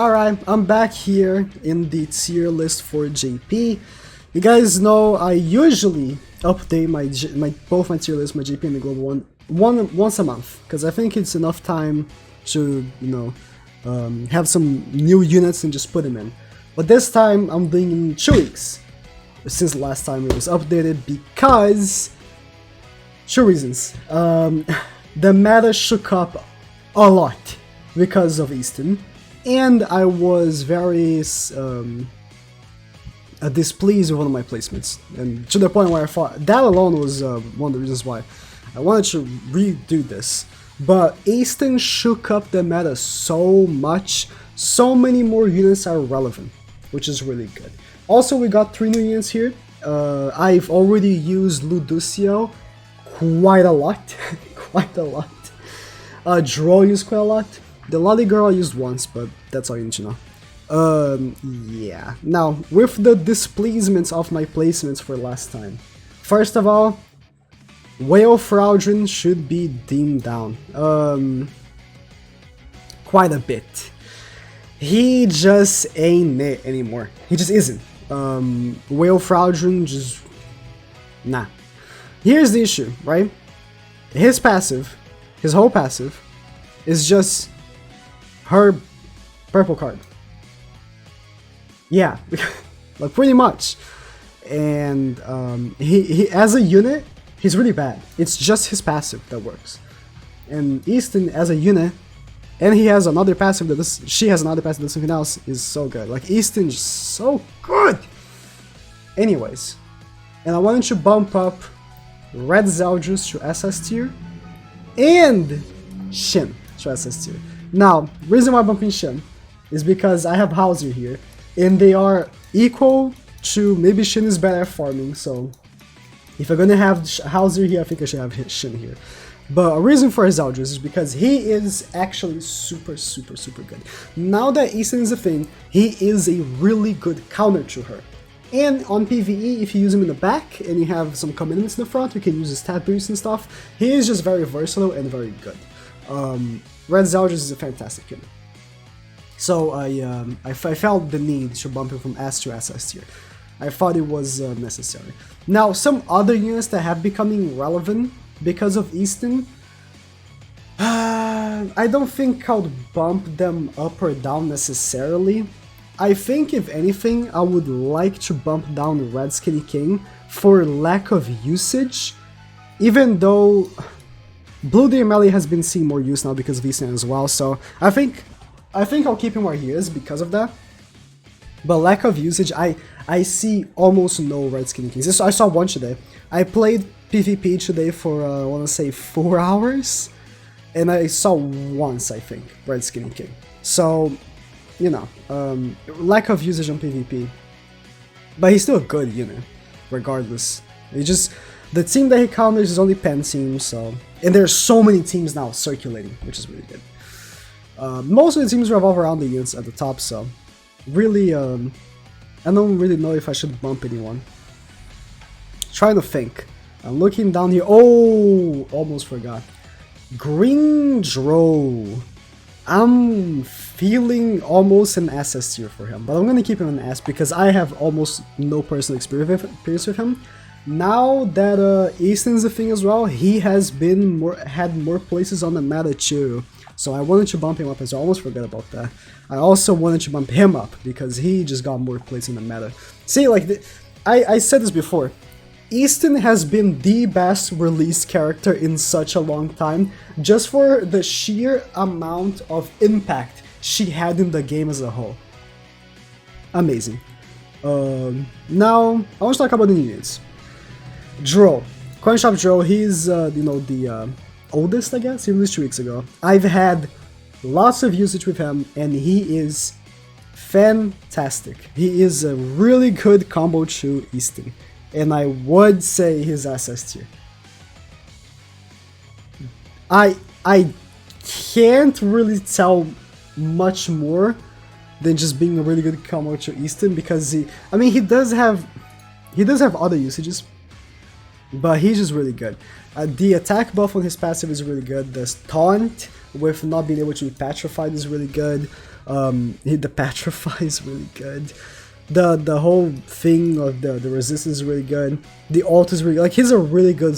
Alright, I'm back here in the tier list for JP. You guys know I usually update both my tier list, my JP and the global one once a month, because I think it's enough time to, have some new units and just put them in. But this time I'm doing in 2 weeks, since the last time it was updated, because 2 reasons. The meta shook up a lot because of Easton. And I was very displeased with one of my placements, and to the point where I thought that alone was one of the reasons why I wanted to redo this. But Easton shook up the meta so much, so many more units are relevant, which is really good. Also, we got 3 new units here. I've already used Ludocio quite a lot, quite a lot. Draw used quite a lot. The Lolly Girl I used once, but that's all you need to know. Yeah. Now, with the displeasements of my placements for last time. First of all, Whale Fraudrin should be dimmed down. Quite a bit. He just ain't it anymore. He just isn't. Whale Fraudrin just... nah. Here's the issue, right? His passive, his whole passive, is just... her purple card. Yeah, like pretty much. And he as a unit, he's really bad. It's just his passive that works. And Easton as a unit, and he has another passive that does, she has another passive that does something else, is so good. Like Easton's so good. Anyways, and I wanted to bump up Red Zelda to SS tier and Shin to SS tier. Now, reason why I'm bumping Shin is because I have Hauser here, and they are equal to, maybe Shin is better at farming, so if I'm gonna have Hauser here, I think I should have Shin here. But a reason for Zelda is because he is actually super good. Now that Easton is a thing, he is a really good counter to her. And on PvE, if you use him in the back and you have some commitments in the front, you can use his stat boost and stuff. He is just very versatile and very good. Red Zelda is a fantastic unit. So I felt the need to bump him from S to SS tier. I thought it was necessary. Now, some other units that have becoming relevant because of Easton, I don't think I'll bump them up or down necessarily. I think, if anything, I would like to bump down Red Skinny King for lack of usage, even though Blue DMLE has been seeing more use now because of Easton as well, so I think I'll keep him where he is because of that. But lack of usage, I see almost no Red Skinny Kings. So I saw one today. I played PvP today for, I want to say 4 hours, and I saw once, I think, Red Skinny King. So, lack of usage on PvP. But he's still a good unit, regardless. The team that he counters is only Pen team, so... and there's so many teams now circulating, which is really good. Most of the teams revolve around the units at the top, so... really, I don't really know if I should bump anyone. Trying to think. I'm looking down here. Oh! Almost forgot. Green Dro. I'm feeling almost an SS tier for him, but I'm gonna keep him an S because I have almost no personal experience with him. Now that Easton's a thing as well, he has had more places on the meta too. So I wanted to bump him up as well. I almost forgot about that. I also wanted to bump him up because he just got more places in the meta. See, like, I said this before. Easton has been the best released character in such a long time, just for the sheer amount of impact she had in the game as a whole. Amazing. Now, I want to talk about the new units. Dro. Coinshop Dro, he's, the oldest, I guess. He released 2 weeks ago. I've had lots of usage with him, and he is fantastic. He is a really good combo to Easton, and I would say he's SS tier. I can't really tell much more than just being a really good combo to Easton because he does have other usages, but he's just really good. The attack buff on his passive is really good. The taunt with not being able to be petrified is really good. The Petrify is really good. The whole thing of the resistance is really good. The ult is really, like, he's a really good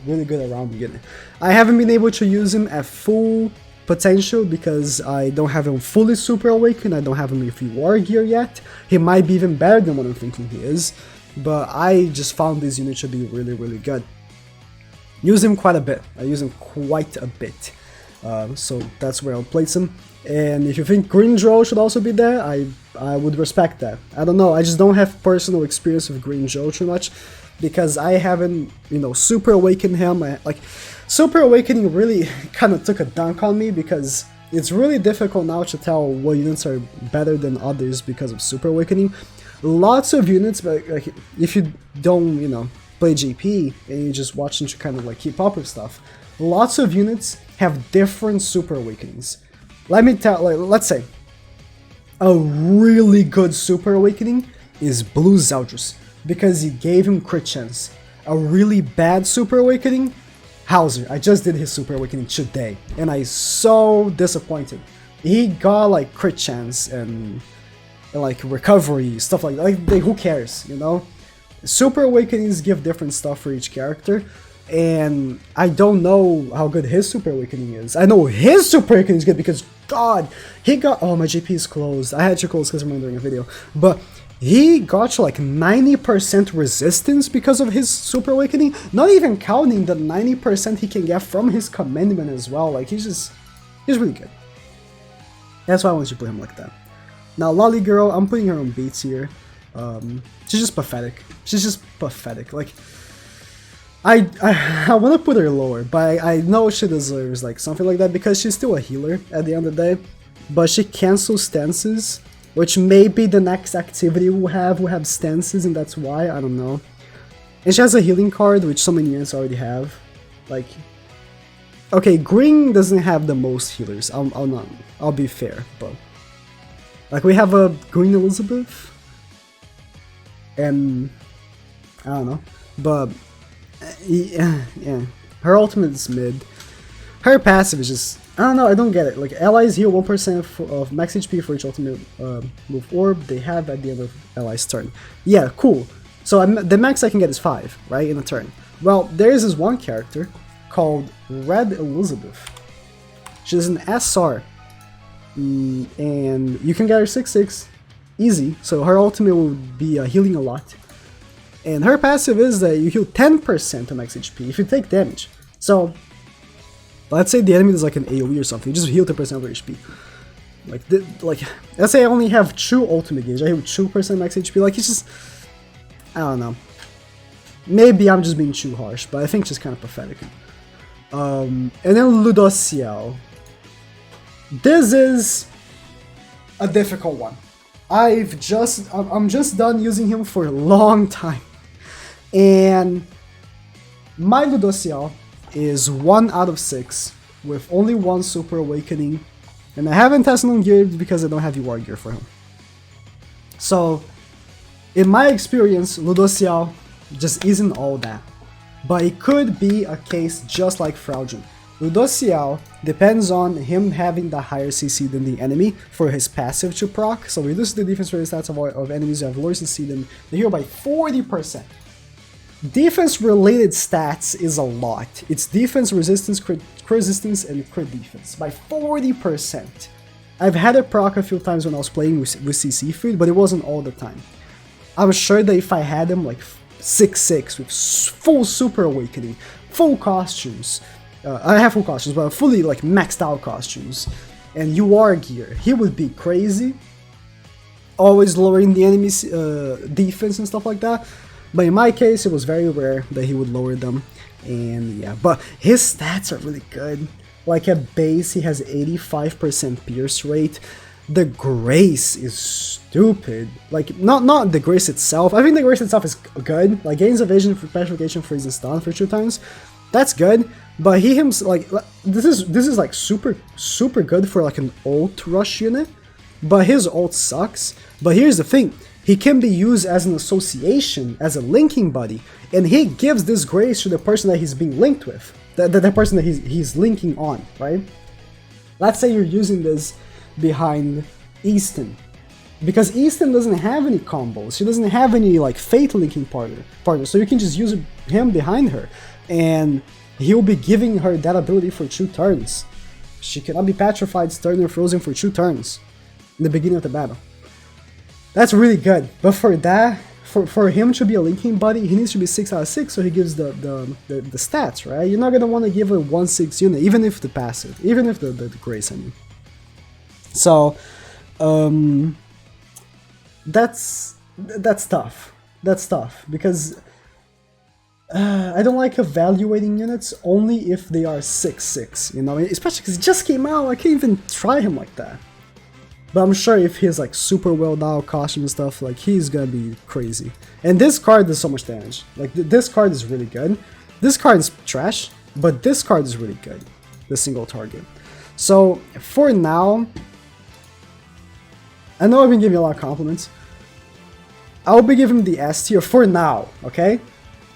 really good around unit. I haven't been able to use him at full potential because I don't have him fully super awakened. I don't have him with war gear yet. He might be even better than what I'm thinking he is, but I just found this unit to be really, really good. Use him quite a bit. I use him quite a bit. So that's where I'll place him. And if you think Green Joe should also be there, I would respect that. I don't know, I just don't have personal experience with Green Joe too much, because I haven't, you know, super awakened him. Like, super awakening really kind of took a dunk on me, because it's really difficult now to tell what units are better than others because of super awakening. Lots of units, but like, if you don't, you know, play GP and you're just watching to kind of like keep up with stuff, lots of units have different super awakenings. Let me tell, like, let's say a really good super awakening is Blue Zeldris, because he gave him crit chance. A really bad super awakening, Hauser. I just did his super awakening today, and I'm so disappointed. He got like crit chance and like recovery, stuff like that. Like, who cares, you know? Super awakenings give different stuff for each character, and I don't know how good his super awakening is. I know his super awakening is good because, God, he got, oh, my GP is closed. I had to close because I'm rendering a video, but he got to like 90% resistance because of his super awakening, not even counting the 90% he can get from his commandment as well. Like, he's really good. That's why I want you to put him like that. Now, Lolly Girl, I'm putting her on B tier. She's just pathetic. She's just pathetic. Like, I want to put her lower, but I know she deserves like something like that because she's still a healer at the end of the day. But she cancels stances, which may be the next activity we'll have stances, and that's why, I don't know. And she has a healing card, which so many units already have. Like, okay, Green doesn't have the most healers. I'll be fair, but like, we have a Green Elizabeth, and I don't know, but yeah, her ultimate is mid. Her passive is just, I don't know, I don't get it. Like, allies heal 1% of max HP for each ultimate move orb they have at the end of allies' turn. Yeah, cool. So the max I can get is 5, right, in a turn. Well, there is this one character called Red Elizabeth. She's an SR, and you can get her 6/6 easy. So her ultimate will be healing a lot. And her passive is that you heal 10% of max HP if you take damage. So, let's say the enemy is like an AoE or something, you just heal 10% of their HP. Like, let's say I only have 2 ultimate gauge, I heal 2% max HP, like, it's just, I don't know. Maybe I'm just being too harsh, but I think she's kind of pathetic. And then Ludocio. This is a difficult one. I'm just done using him for a long time. And my Ludocio is 1 out of 6 with only 1 super awakening, and I haven't tested on gear because I don't have war gear for him. So, in my experience, Ludocio just isn't all that. But it could be a case just like Fraudulent. Ludocio depends on him having the higher CC than the enemy for his passive to proc, so reduces the defense rated stats of enemies who have lower CC than the hero by 40%. Defense related stats is a lot. It's defense, resistance, crit resistance, and crit defense by 40%. I've had it proc a few times when I was playing with CC food, but it wasn't all the time. I'm sure that if I had him like 6/6 with full super awakening, full costumes, I have full costumes, but fully like maxed out costumes, and UR gear, he would be crazy. Always lowering the enemy's defense and stuff like that. But in my case, it was very rare that he would lower them, and yeah, but his stats are really good. Like at base, he has 85% pierce rate. The grace is stupid. Like, not the grace itself. I think the grace itself is good. Like, gains evasion for petrification, freeze, and stun for 2 times. That's good. But he himself, like, this is like super good for like an ult rush unit. But his ult sucks. But here's the thing. He can be used as an association, as a linking buddy, and he gives this grace to the person that he's being linked with, the person that he's linking on, right? Let's say you're using this behind Easton. Because Easton doesn't have any combos, she doesn't have any like fate linking partner, so you can just use him behind her, and he'll be giving her that ability for 2 turns. She cannot be petrified, stunned, or frozen for 2 turns in the beginning of the battle. That's really good, but for that, for him to be a linking buddy, he needs to be 6 out of 6, so he gives the stats, right? You're not gonna want to give a 1/6 unit, even if the passive, even if the grace, I mean. So, that's tough. That's tough, because I don't like evaluating units only if they are 6/6, you know, especially because it just came out, I can't even try him like that. But I'm sure if he's like super well dialed costume and stuff, like he's gonna be crazy. And this card does so much damage. Like this card is really good. This card is trash, but this card is really good. The single target. So for now, I know I've been giving you a lot of compliments. I'll be giving him the S tier for now, okay?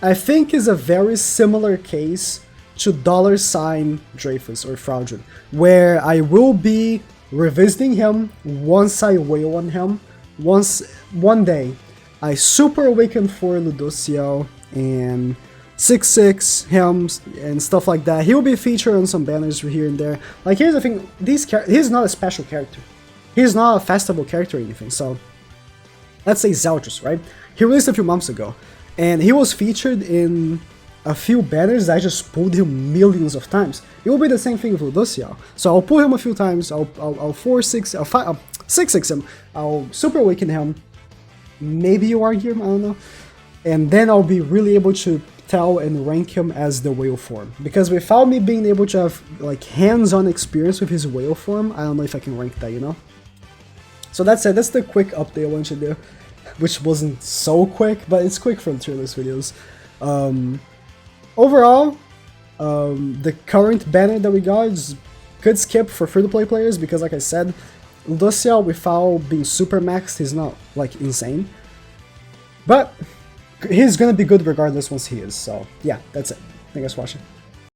I think is a very similar case to $sign Dreyfus or Fraudrin, where I will be revisiting him once I wail on him. One day, I super awaken for Ludocio and 6/6 him and stuff like that. He'll be featured on some banners here and there. Like here's the thing, he's not a special character. He's not a festival character or anything, so let's say Zelda, right? He released a few months ago, and he was featured in a few banners. I just pulled him millions of times. It will be the same thing with Ludocio. So I'll pull him a few times, I'll 4/6, I'll 6/6 him, I'll super awaken him, maybe you argue him, I don't know, and then I'll be really able to tell and rank him as the whale form. Because without me being able to have like hands-on experience with his whale form, I don't know if I can rank that, you know? So that's it, that's the quick update I wanted to do, which wasn't so quick, but it's quick for the tier list videos. Overall, the current banner that we got is good skip for free-to-play players, because like I said, Ludocio without being super maxed, he's not like insane. But he's gonna be good regardless once he is, so yeah, that's it. Thank you guys for watching.